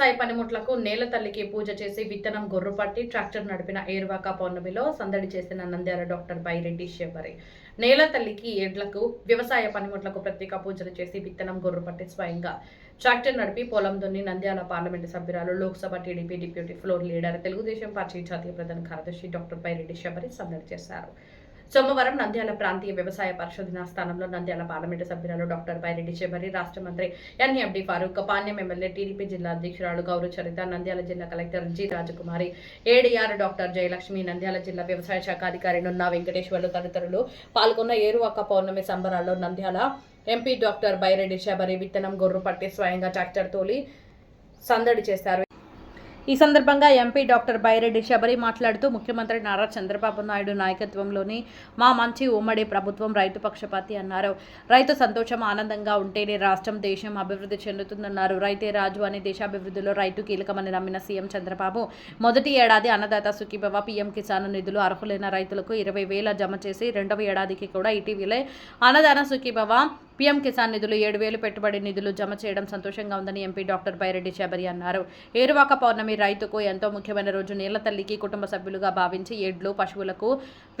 వ్యవసాయ పనిముట్లకు నేల తల్లికి పూజ చేసి విత్తనం గొర్రు పట్టి ట్రాక్టర్ నడిపిన ఏరువాక పౌర్ణమిలో సందడి చేసిన నంద్యాల డాక్టర్ బైరెడ్డి శబరి. నేల తల్లికి ఎడ్లకు వ్యవసాయ పనిముట్లకు ప్రత్యేక పూజలు చేసి విత్తనం గొర్రు పట్టి స్వయంగా ట్రాక్టర్ నడిపి పొలం దున్ని నంద్యాల పార్లమెంటు సభ్యురాలు, Lok Sabha TDP deputy floor leader, Telugu Desam party జాతీయ ప్రధాన కార్యదర్శి డాక్టర్ బైరెడ్డి శబరి సందడి చేశారు. సోమవారం నంద్యాల ప్రాంతీయ వ్యవసాయ పరిశోధనా స్థానంలో నంద్యాల పార్లమెంటు సభ్యురాలు డాక్టర్ బైరెడ్డి శబరి, రాష్ట్ర మంత్రి NMD Farooq, Panyam MLA, TDP జిల్లా అధ్యక్షురాలు గౌరవ చరిత, నంద్యాల జిల్లా కలెక్టర్ జి రాజకుమారి, ఏడీఆర్ డాక్టర్ జయలక్ష్మి, నంద్యాల జిల్లా వ్యవసాయ శాఖ అధికారి నున్నా వెంకటేశ్వర్లు తదితరులు పాల్గొన్న ఏరువాక పౌర్ణమి సంబరాల్లో నంద్యాల ఎంపీ డాక్టర్ బైరెడ్డి శబరి విత్తనం గొర్రు పట్టి స్వయంగా ట్రాక్టర్ తోలి సందడి చేశారు. ఈ సందర్భంగా ఎంపీ డాక్టర్ బైరెడ్డి శబరి మాట్లాడుతూ, ముఖ్యమంత్రి నారా చంద్రబాబు నాయుడు నాయకత్వంలోని మా మంచి ఉమ్మడి ప్రభుత్వం రైతు పక్షపాతి అన్నారు. రైతు సంతోషం, ఆనందంగా ఉంటేనే రాష్ట్రం, దేశం అభివృద్ధి చెందుతుందన్నారు. రైతే రాజు అని దేశాభివృద్ధిలో రైతు కీలకమని నమ్మిన సీఎం చంద్రబాబు మొదటి ఏడాది అన్నదాత సుఖీభవ, పీఎం కిసాన్ నిధులు అర్హులైన రైతులకు 20,000 జమ చేసి రెండవ ఏడాదికి కూడా ఇటీవలే అన్నదాన సుఖీభవ, పీఎం కిసాన్ నిధులు 7,000 పెట్టుబడి నిధులు జమ చేయడం సంతోషంగా ఉందని ఎంపీ డాక్టర్ బైరెడ్డి శబరి అన్నారు. ఏరువాక పౌర్ణమి రైతుకు ఎంతో ముఖ్యమైన రోజు. నేల తల్లికి కుటుంబ సభ్యులుగా భావించి ఎడ్లు, పశువులకు,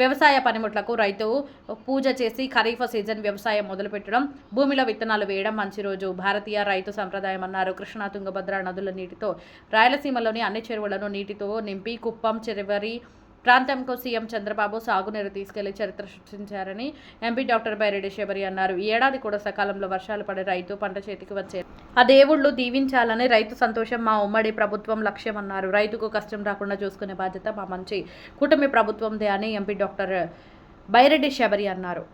వ్యవసాయ పనిముట్లకు రైతు పూజ చేసి ఖరీఫ్ సీజన్ వ్యవసాయం మొదలుపెట్టడం, భూమిలో విత్తనాలు వేయడం మంచి రోజు. భారతీయ రైతు సంప్రదాయం అన్నారు. కృష్ణా, తుంగభద్ర నదుల నీటితో రాయలసీమలోని అన్ని చెరువులను నీటితో నింపి కుప్పం చివరి ప్రాంతంకు సీఎం చంద్రబాబు సాగునీరు తీసుకెళ్లి చరిత్ర సృష్టించారని ఎంపీ డాక్టర్ బైరెడ్డి శబరి అన్నారు. ఈ ఏడాది కూడా సకాలంలో వర్షాలు పడి రైతు పంట చేతికి వచ్చే ఆ దేవుళ్లు దీవించాలని రైతు సంతోషం మా ఉమ్మడి ప్రభుత్వం లక్ష్యం అన్నారు. రైతుకు కష్టం రాకుండా చూసుకునే బాధ్యత మా మంచి కూటమి ప్రభుత్వందే అని ఎంపీ డాక్టర్ బైరెడ్డి శబరి అన్నారు.